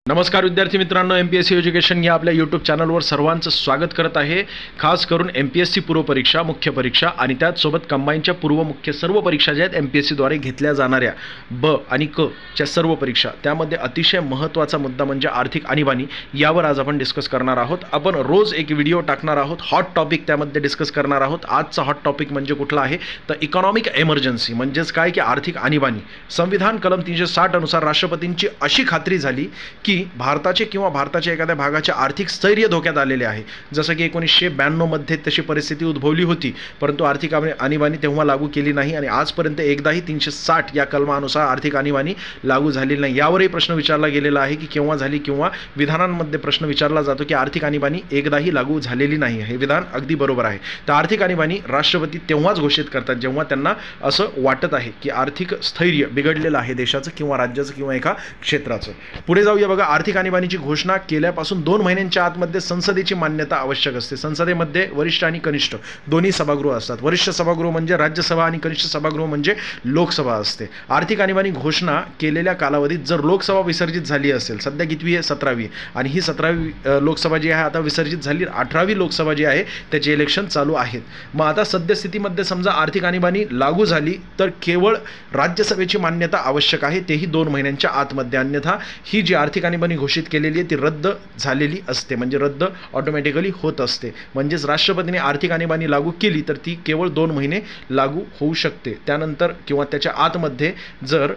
नमस्कार विद्यार्थी मित्रांनो, MPSC एज्युकेशन या आपल्या यूट्यूब चॅनलवर सर्वांचं स्वागत करत आहे। खास करून MPSC पूर्व परीक्षा, मुख्य परीक्षा आणि त्याचसोबत कंबाईनच्या पूर्व मुख्य सर्व परीक्षा ज्या आहेत MPSC द्वारे घेतल्या जाणाऱ्या ब आणि क च्या सर्व परीक्षा, त्यामध्ये अतिशय महत्त्वाचा मुद्दा म्हणजे आर्थिक आणीबाणी यावर आज आपण डिस्कस करणार आहोत। आपण रोज एक व्हिडिओ टाकणार आहोत, हॉट टॉपिक त्यामध्ये डिस्कस करणार आहोत। आजचा हॉट टॉपिक म्हणजे कुठला आहे तर इकॉनॉमिक एमर्जन्सी, म्हणजेच काय की आर्थिक आणीबाणी। संविधान कलम 360 अनुसार राष्ट्रपतींची अशी खात्री झाली की भारताचे किंवा भारताच्या एखाद्या भागाचे आर्थिक स्थैर्य धोक्यात आलेले आहे। जसं की 1992 मध्ये तशी परिस्थिती उद्भवली होती, परंतु आर्थिक आणीबाणी तेव्हा लागू केली नाही आणि आजपर्यंत एकदाही 360 या कलमानुसार आर्थिक आणीबाणी लागू झालेली नाही। यावरही प्रश्न विचारला गेलेला आहे की केव्हा झाली, किंवा विधानांमध्ये प्रश्न विचारला जातो की आर्थिक आणीबाणी एकदाही लागू झालेली नाही। हे विधान अगदी बरोबर आहे। तर आर्थिक आणीबाणी राष्ट्रपती तेव्हाच घोषित करतात जेव्हा त्यांना असं वाटत आहे की आर्थिक स्थैर्य बिघडलेलं आहे देशाचं किंवा राज्याचं किंवा एका क्षेत्राचं। पुढे जाऊया बघा। आर्थिक आणीबाणीची घोषणा केल्यापासून 2 महिन्यांच्या आतमध्ये संसदेची मान्यता आवश्यक असते। संसदेमध्ये वरिष्ठ आणि कनिष्ठ दोन्ही सभागृह असतात। वरिष्ठ सभागृह म्हणजे राज्यसभा आणि कनिष्ठ सभागृह म्हणजे लोकसभा असते। आर्थिक आणीबाणी घोषणा केलेल्या कालावधीत जर लोकसभा विसर्जित झाली असेल, सध्या कितवी आहे 17वी, आणि ही 17वी लोकसभा जी आहे आता विसर्जित झाली, 18वी लोकसभा जी आहे त्याचे इलेक्शन चालू आहेत। मग आता सद्यस्थितीमध्ये समजा आर्थिक आणीबाणी लागू झाली तर केवळ राज्यसभेची मान्यता आवश्यक आहे, तेही 2 महिन्यांच्या आतमध्ये, अन्यथा ही जी आर्थिक आणीबाणी घोषित केलेली आहे ती रद्द झालेली असते, म्हणजे रद्द ऑटोमॅटिकली होत असते। म्हणजेच राष्ट्रपतीने आर्थिक आणीबाणी लागू केली तर ती केवळ 2 महिने लागू होऊ शकते। त्यानंतर किंवा त्याच्या आतमध्ये जर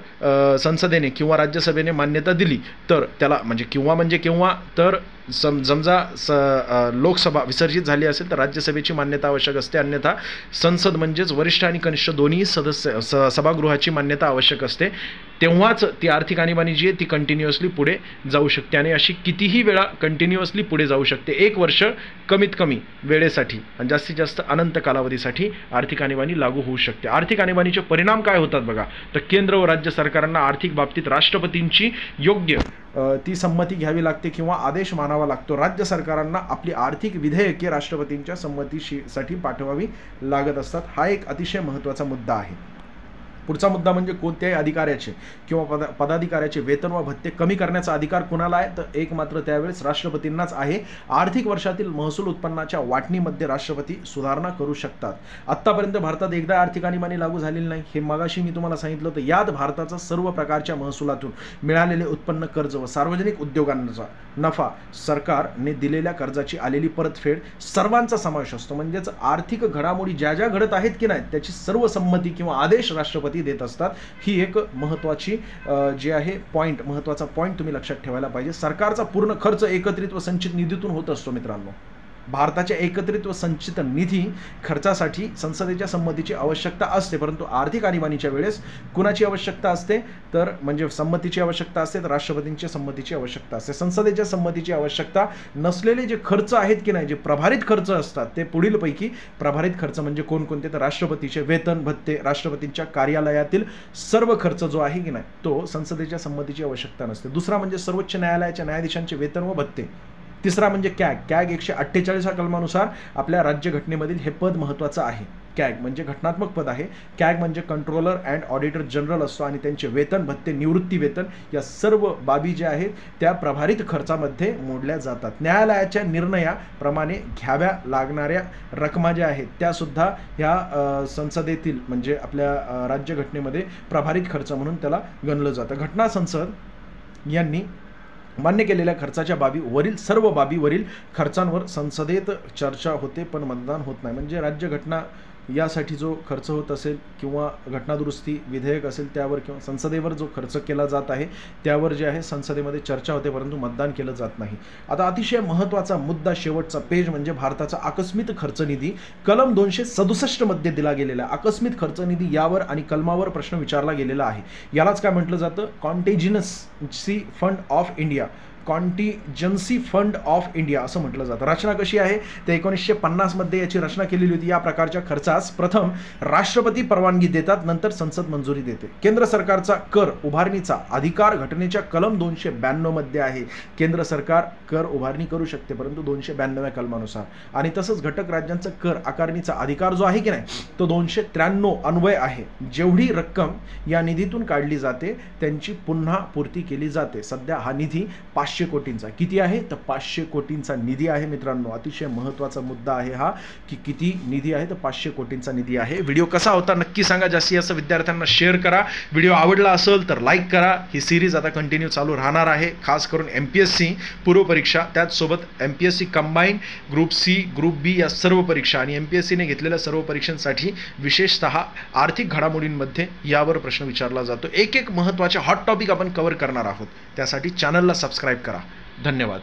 संसदेने किंवा राज्यसभेने मान्यता दिली तर त्याला किंवा तर समजा लोकसभा विसर्जित झाली असेल तर राज्यसभेची मान्यता आवश्यक असते, अन्यथा संसद म्हणजेच वरिष्ठ आणि कनिष्ठ दोन्ही सभागृहाची मान्यता आवश्यक असते। तेव्हाच ती आर्थिक आणीबाणी जी आहे ती कंटिन्युअसली पुढे जाऊ शकते आणि अशी कितीही वेळा कंटिन्युअसली पुढे जाऊ शकते। 1 वर्ष कमीत कमी वेळेसाठी आणि जास्तीत जास्त अनंत कालावधीसाठी आर्थिक आणीबाणी लागू होऊ शकते। आर्थिक आणीबाणीचे परिणाम काय होतात बघा, तर केंद्र व राज्य सरकारांना आर्थिक बाबतीत राष्ट्रपतींची योग्य ती संमती घ्यावी लागते किंवा आदेश मानावा लागतो। राज्य सरकारांना आपली आर्थिक विधेयके राष्ट्रपतींच्या संमतीसाठी पाठवावी लागत असतात। हा एक अतिशय महत्त्वाचा मुद्दा आहे। पुढचा मुद्दा म्हणजे कोणत्याही अधिकाऱ्याचे किंवा पदाधिकाऱ्याचे वेतन व भत्ते कमी करण्याचा अधिकार कुणाला आहे तर एक मात्र त्यावेळेस राष्ट्रपतींनाच आहे। आर्थिक वर्षातील महसूल उत्पन्नाच्या वाटणीमध्ये राष्ट्रपती सुधारणा करू शकतात। आत्तापर्यंत भारतात एकदा आर्थिक आणीबाणी लागू झालेली नाही, हे मगाशी मी तुम्हाला सांगितलं होतं। यात भारताचा सर्व प्रकारच्या महसुलातून मिळालेले उत्पन्न, कर्ज व सार्वजनिक उद्योगांचा नफा, सरकारने दिलेल्या कर्जाची आलेली परतफेड सर्वांचा समावेश असतो। म्हणजेच आर्थिक घडामोडी ज्या ज्या घडत आहेत की नाही त्याची सर्व संमती किंवा आदेश राष्ट्रपती देत असतात। ही एक महत्त्वाची जी आहे महत्त्वाचा पॉईंट तुम्ही लक्षात ठेवायला पाहिजे। सरकारचा पूर्ण खर्च एकत्रित व संचित निधीतून होत असतो मित्रांनो। भारताच्या एकत्रित व संचित निधी खर्चासाठी संसदेच्या संमतीची आवश्यकता असते, परंतु आर्थिक आणीबाणीच्या वेळेस कुणाची आवश्यकता असते तर म्हणजे संमतीची आवश्यकता असते, तर राष्ट्रपतींच्या संमतीची आवश्यकता असते। संसदेच्या संमतीची आवश्यकता नसलेले जे खर्च आहेत की नाही, जे प्रभारित खर्च असतात, ते पुढीलपैकी प्रभारित खर्च म्हणजे कोणकोणते तर राष्ट्रपतीचे वेतन, भत्ते, राष्ट्रपतींच्या कार्यालयातील सर्व खर्च जो आहे की नाही तो संसदेच्या संमतीची आवश्यकता नसते। दुसरा म्हणजे सर्वोच्च न्यायालयाच्या न्यायाधीशांचे वेतन व भत्ते। तिसरा म्हणजे कॅग 148 कलमानुसार आपल्या राज्यघटनेमधील हे पद महत्त्वाचं आहे। कॅग म्हणजे घटनात्मक पद आहे। कॅग म्हणजे कंट्रोलर अँड ऑडिटर जनरल असतो आणि त्यांचे वेतन, भत्ते, निवृत्ती वेतन या सर्व बाबी ज्या आहेत त्या प्रभारित खर्चामध्ये मोडल्या जातात। न्यायालयाच्या निर्णयाप्रमाणे घ्याव्या लागणाऱ्या रकमा ज्या आहेत त्या सुद्धा ह्या संसदेतील म्हणजे आपल्या राज्यघटनेमध्ये प्रभारित खर्च म्हणून त्याला गणलं जातं। घटना संसद यांनी मान्य केलेल्या खर्चाच्या बाबीवरील सर्व बाबीवरील खर्चांवर संसदेत चर्चा होते पण मतदान होत नाही। म्हणजे राज्यघटना यासाठी जो खर्च होत असेल किंवा घटनादुरुस्ती विधेयक असेल त्यावर किंवा संसदेवर जो खर्च केला जात आहे त्यावर जे आहे संसदेमध्ये चर्चा होते, परंतु मतदान केलं जात नाही। आता अतिशय महत्त्वाचा मुद्दा शेवटचा पेज म्हणजे भारताचा आकस्मिक खर्च निधी कलम 267 मध्ये दिला गेलेला आकस्मिक खर्च निधी, यावर आणि कलमावर प्रश्न विचारला गेलेला आहे। यालाच काय म्हटलं जातं, contingency fund of India, contingency fund of India असं म्हटलं जातं। रचना कशी आहे तर 1950 मध्ये याची रचना केलेली होती। या प्रकारच्या खर्चास प्रथम राष्ट्रपती परवानगी देतात, नंतर संसद मंजुरी देते। केंद्र सरकारचा कर उभारणीचा अधिकार घटनेच्या कलम 292 मध्ये आहे। केंद्र सरकार कर उभारणी करू शकते परंतु 292 कलमानुसार, आणि तसंच घटक राज्यांचा कर आकारणीचा अधिकार जो आहे की नाही तो 293 अन्वय आहे। जेवढी रक्कम या निधीतून काढली जाते त्यांची पुन्हा पूर्ती केली जाते। सध्या हा निधी 500 500 कोटींचा. किती आहे तर 500 कोटींचा निधी आहे मित्रांनो. अतिशय महत्त्वाचा मुद्दा आहे हा की किती निधी आहे तर 500 कोटींचा निधी आहे. व्हिडिओ कसा होता नक्की सांगा. जास्तीत जास्त विद्यार्थ्यांना शेअर करा. व्हिडिओ आवडला असेल तर लाईक करा. ही सिरीज आता कंटिन्यू चालू राहणार आहे, खास करून MPSC पूर्वपरीक्षा, त्याचसोबत MPSC combine, group C, group B या सर्व परीक्षा आणि MPSCने घेतलेल्या सर्व परीक्षांसाठी विशेषतः आर्थिक घडामोडींमध्ये यावर प्रश्न विचारला जातो. एक एक महत्त्वाचे हॉट टॉपिक आपण कव्हर करणार आहोत. त्यासाठी चॅनलला सबस्क्राईब करा. धन्यवाद.